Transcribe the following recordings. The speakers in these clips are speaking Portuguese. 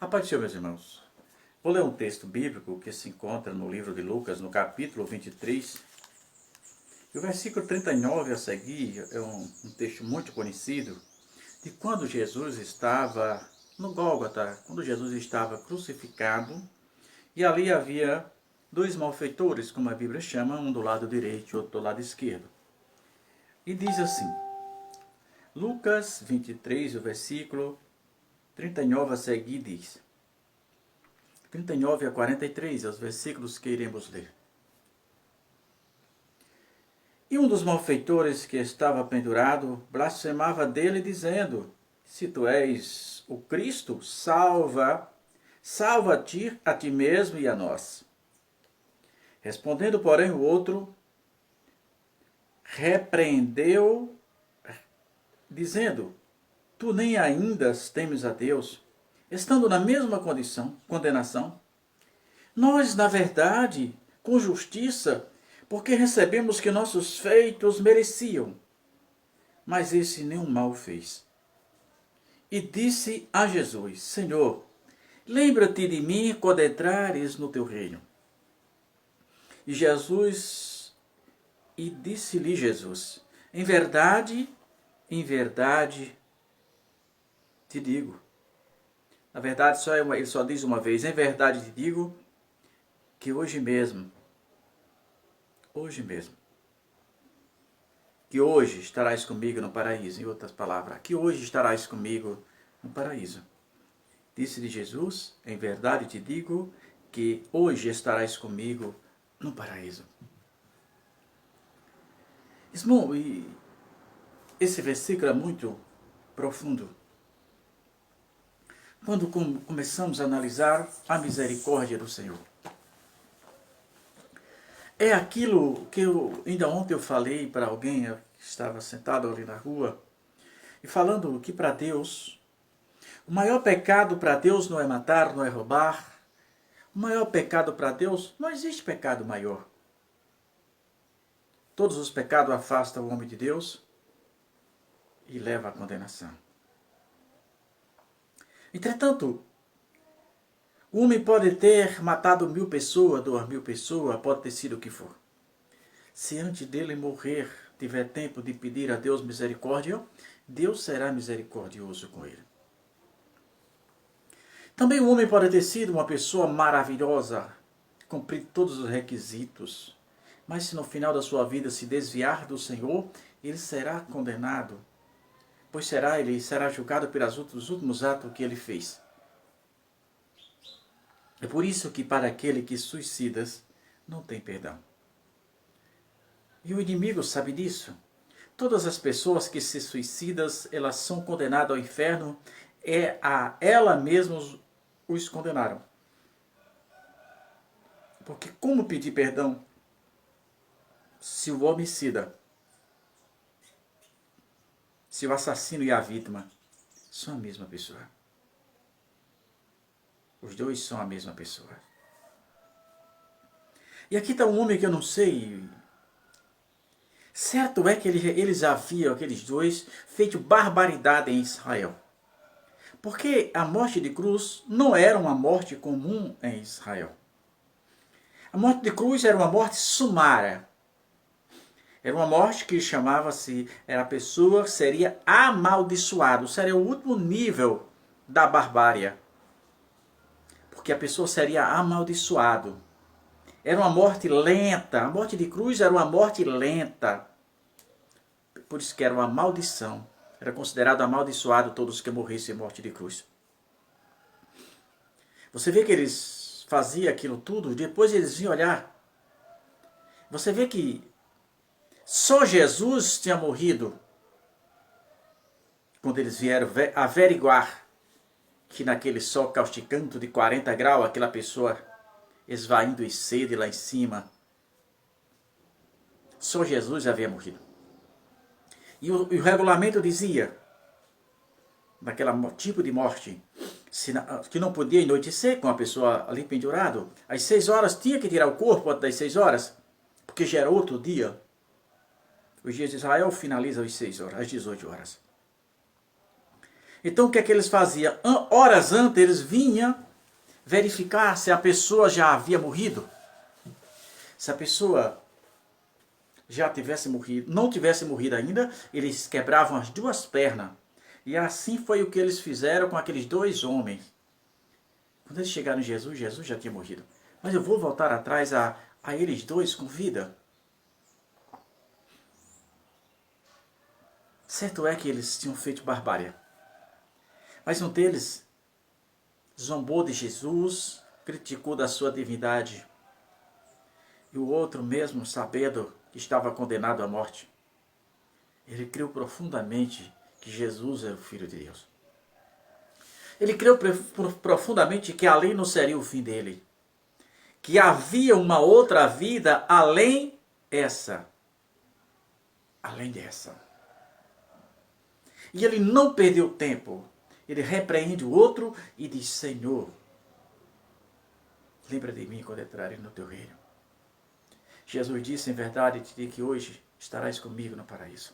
A paz do Senhor, meus irmãos. Vou ler um texto bíblico que se encontra no livro de Lucas, no capítulo 23. E o versículo 39 a seguir é um texto muito conhecido de quando Jesus estava no Gólgota, quando Jesus estava crucificado. E ali havia dois malfeitores, como a Bíblia chama, um do lado direito e outro do lado esquerdo. E diz assim, Lucas 23, o versículo 39 a seguir diz, 39 a 43, os versículos que iremos ler. E um dos malfeitores que estava pendurado blasfemava dele, dizendo, se tu és o Cristo, salva-te a ti mesmo e a nós. Respondendo, porém, o outro repreendeu, dizendo, tu nem ainda temes a Deus, estando na mesma condenação. Nós, na verdade, com justiça, porque recebemos que nossos feitos mereciam, mas esse nenhum mal fez. E disse a Jesus, Senhor, lembra-te de mim quando entrares no teu reino. E disse-lhe Jesus, em verdade te digo. Na verdade, ele só diz uma vez, em verdade te digo, que hoje mesmo, que hoje estarás comigo no paraíso, em outras palavras, que hoje estarás comigo no paraíso. Disse-lhe Jesus, em verdade te digo, que hoje estarás comigo no paraíso. Irmão, e esse versículo é muito profundo. Quando começamos a analisar a misericórdia do Senhor. É aquilo que ainda ontem eu falei para alguém que estava sentado ali na rua, e falando que para Deus, o maior pecado para Deus não é matar, não é roubar. O maior pecado para Deus, não existe pecado maior. Todos os pecados afastam o homem de Deus e levam à condenação. Entretanto, o homem pode ter matado 1000 pessoas, 2000 pessoas, pode ter sido o que for. Se antes dele morrer tiver tempo de pedir a Deus misericórdia, Deus será misericordioso com ele. Também o homem pode ter sido uma pessoa maravilhosa, cumprir todos os requisitos, mas se no final da sua vida se desviar do Senhor, ele será condenado, pois ele será julgado pelos últimos atos que ele fez. É por isso que para aquele que suicida, não tem perdão. E o inimigo sabe disso. Todas as pessoas que se suicidam, elas são condenadas ao inferno, a ela mesmas os condenaram. Porque como pedir perdão se o homicida, se o assassino e a vítima são a mesma pessoa? Os dois são a mesma pessoa. E aqui está um homem que eu não sei. Certo é que eles haviam, aqueles dois, feito barbaridade em Israel. Porque a morte de cruz não era uma morte comum em Israel. A morte de cruz era uma morte sumária. Era uma morte que chamava-se, a pessoa seria amaldiçoada. Seria o último nível da barbárie. Porque a pessoa seria amaldiçoada. Era uma morte lenta. A morte de cruz era uma morte lenta. Por isso que era uma maldição. Era considerado amaldiçoado todos que morressem em morte de cruz. Você vê que eles faziam aquilo tudo, depois eles vinham olhar. Você vê que só Jesus tinha morrido quando eles vieram averiguar que naquele sol causticante de 40 graus, aquela pessoa esvaindo em sede lá em cima. Só Jesus havia morrido. E o regulamento dizia, naquele tipo de morte, que não podia anoitecer com a pessoa ali pendurado, às 6 horas tinha que tirar o corpo antes das 6 horas, porque já era outro dia. Os dias de Israel finalizam às 6 horas, às 18 horas. Então o que é que eles faziam? Horas antes eles vinham verificar se a pessoa já havia morrido. Se a pessoa já tivesse morrido, não tivesse morrido ainda, eles quebravam as duas pernas. E assim foi o que eles fizeram com aqueles dois homens. Quando eles chegaram em Jesus, Jesus já tinha morrido. Mas eu vou voltar atrás a eles dois com vida. Certo é que eles tinham feito barbárie. Mas um deles zombou de Jesus, criticou da sua divindade. E o outro mesmo, sabendo que estava condenado à morte, ele creu profundamente que Jesus era o Filho de Deus. Ele creu profundamente que ali não seria o fim dele. Que havia uma outra vida além essa. Além dessa. E ele não perdeu tempo. Ele repreende o outro e diz: Senhor, lembra de mim quando entrarem no teu reino. Jesus disse: em verdade te digo que hoje estarás comigo no paraíso.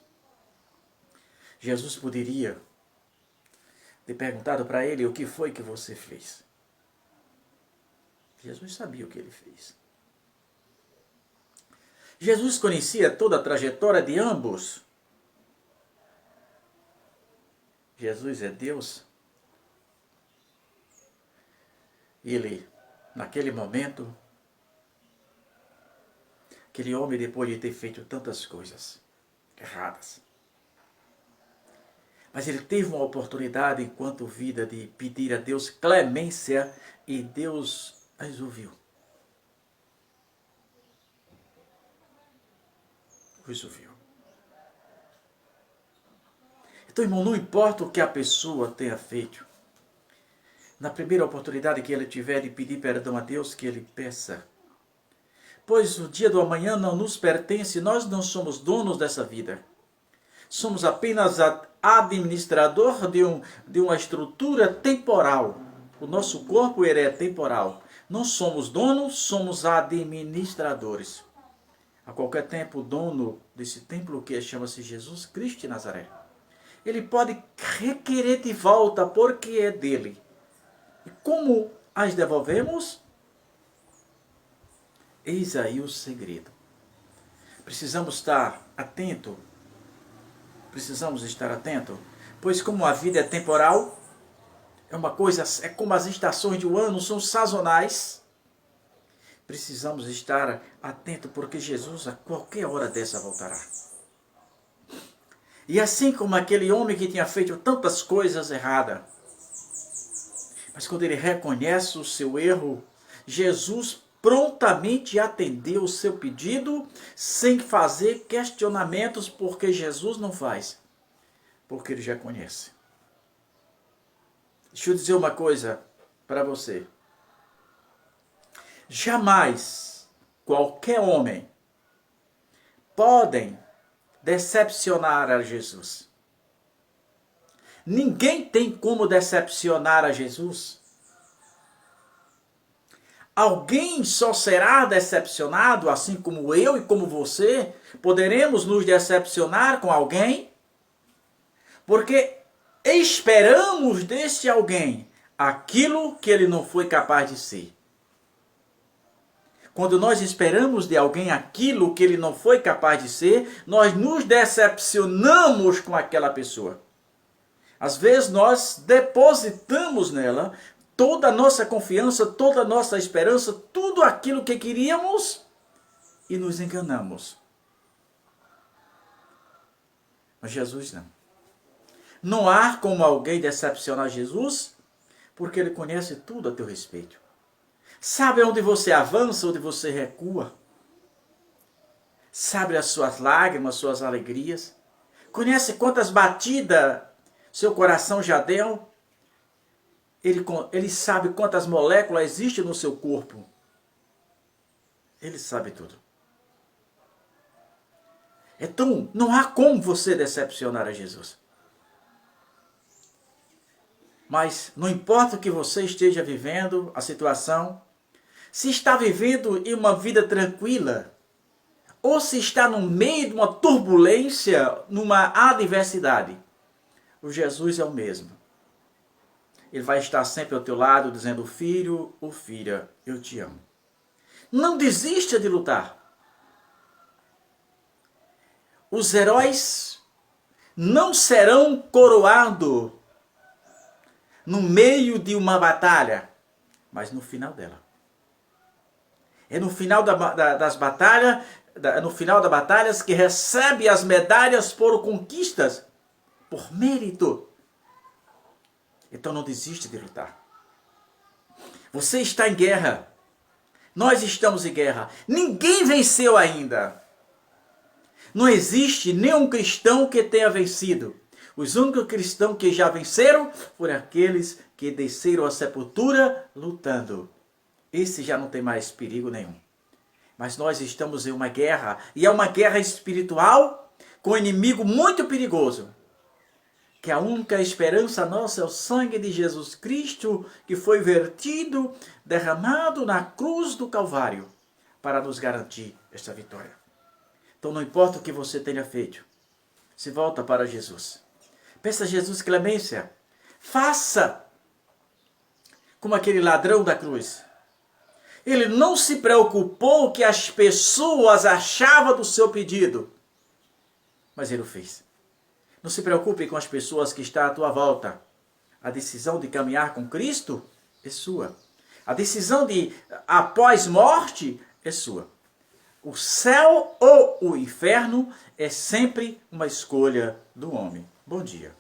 Jesus poderia ter perguntado para ele: o que foi que você fez? Jesus sabia o que ele fez. Jesus conhecia toda a trajetória de ambos. Jesus é Deus. Ele, naquele momento, aquele homem, depois de ter feito tantas coisas erradas, mas ele teve uma oportunidade, enquanto vida, de pedir a Deus clemência, e Deus as ouviu. Os ouviu. Então, irmão, não importa o que a pessoa tenha feito, na primeira oportunidade que ele tiver de pedir perdão a Deus, que ele peça. Pois o dia do amanhã não nos pertence, nós não somos donos dessa vida. Somos apenas administrador de uma estrutura temporal. O nosso corpo ele é temporal. Não somos donos, somos administradores. A qualquer tempo, o dono desse templo que chama-se Jesus Cristo de Nazaré, ele pode requerer de volta porque é dele. E como as devolvemos? Eis aí o segredo. Precisamos estar atento. Precisamos estar atento, pois como a vida é temporal, é uma coisa, é como as estações do ano são sazonais. Precisamos estar atento porque Jesus a qualquer hora dessa voltará. E assim como aquele homem que tinha feito tantas coisas erradas, mas quando ele reconhece o seu erro, Jesus prontamente atendeu o seu pedido, sem fazer questionamentos, porque Jesus não faz, porque ele já conhece. Deixa eu dizer uma coisa para você. Jamais qualquer homem podem decepcionar a Jesus. Ninguém tem como decepcionar a Jesus. Alguém só será decepcionado, assim como eu e como você, poderemos nos decepcionar com alguém, porque esperamos deste alguém aquilo que ele não foi capaz de ser. Quando nós esperamos de alguém aquilo que ele não foi capaz de ser, nós nos decepcionamos com aquela pessoa. Às vezes nós depositamos nela toda a nossa confiança, toda a nossa esperança, tudo aquilo que queríamos e nos enganamos. Mas Jesus não. Não há como alguém decepcionar Jesus, porque ele conhece tudo a teu respeito. Sabe onde você avança, onde você recua. Sabe as suas lágrimas, suas alegrias. Conhece quantas batidas seu coração já deu. Ele sabe quantas moléculas existem no seu corpo. Ele sabe tudo. Então, não há como você decepcionar a Jesus. Mas não importa o que você esteja vivendo, a situação, se está vivendo em uma vida tranquila, ou se está no meio de uma turbulência, numa adversidade, o Jesus é o mesmo. Ele vai estar sempre ao teu lado, dizendo: filho ou filha, eu te amo. Não desista de lutar. Os heróis não serão coroados no meio de uma batalha, mas no final dela. É no final das batalhas, no final das batalhas que recebe as medalhas por conquistas, por mérito. Então não desiste de lutar. Você está em guerra. Nós estamos em guerra. Ninguém venceu ainda. Não existe nenhum cristão que tenha vencido. Os únicos cristãos que já venceram foram aqueles que desceram à sepultura lutando. Esse já não tem mais perigo nenhum. Mas nós estamos em uma guerra, e é uma guerra espiritual com um inimigo muito perigoso. Que a única esperança nossa é o sangue de Jesus Cristo, que foi vertido, derramado na cruz do Calvário, para nos garantir esta vitória. Então não importa o que você tenha feito, se volta para Jesus. Peça a Jesus clemência. Faça como aquele ladrão da cruz. Ele não se preocupou o que as pessoas achavam do seu pedido, mas ele o fez. Não se preocupe com as pessoas que estão à tua volta. A decisão de caminhar com Cristo é sua. A decisão de após morte é sua. O céu ou o inferno é sempre uma escolha do homem. Bom dia.